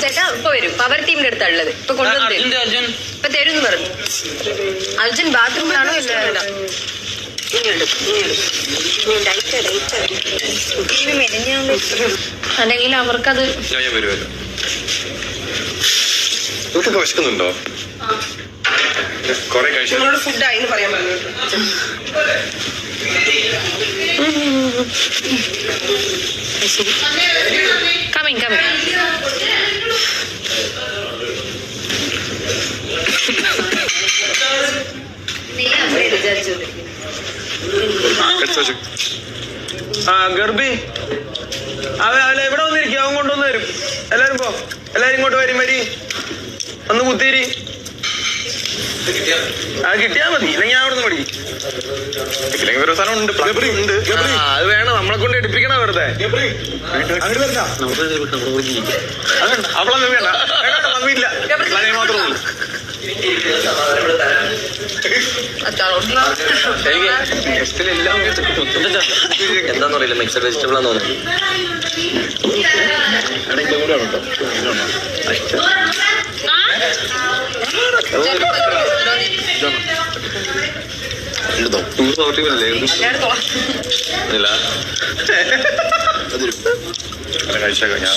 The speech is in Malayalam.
ചേട്ടാ ഇപ്പൊ വരും. പവർ ടീമിന്റെ അടുത്തുള്ളത് ഇപ്പൊ കൊണ്ടുവന്നു ഇപ്പൊ തരും പറഞ്ഞു. അർജുൻ ബാത്റൂമിലാണോ ഇല്ല? അല്ലെങ്കിൽ അവർക്കത് വിശക്കുന്നുണ്ടോ? കൊറേ കഴിച്ചു ഫുഡായിന്ന് പറയാൻ പറഞ്ഞു. Coming coming. ഗർഭി അവൻ എവിടെ വന്നിരിക്കും? അവൻ കൊണ്ടുവന്ന് തരും. എല്ലാരും പോ, എല്ലാരും ഇങ്ങോട്ട് വരും. വരി ഒന്ന് കുത്തിരി. കിട്ടിയാ മതി, ഇല്ലെങ്കിൽ ഞാൻ അവിടെ നിന്ന് പഠിക്കും. ഒരു സാധനം ഉണ്ട്, അത് വേണം, നമ്മളെ കൊണ്ട് എടുപ്പിക്കണം വെറുതെ. അവളെ വേണ്ട, മമ്മിയില്ല, മാത്രമേ ഉള്ളൂ. എന്താന്ന് പറയില്ല, മിക്സഡ് വെജിറ്റബിൾ ആന്ന് തോന്നുന്നു. കഴിച്ചേക്കാം ഞാൻ.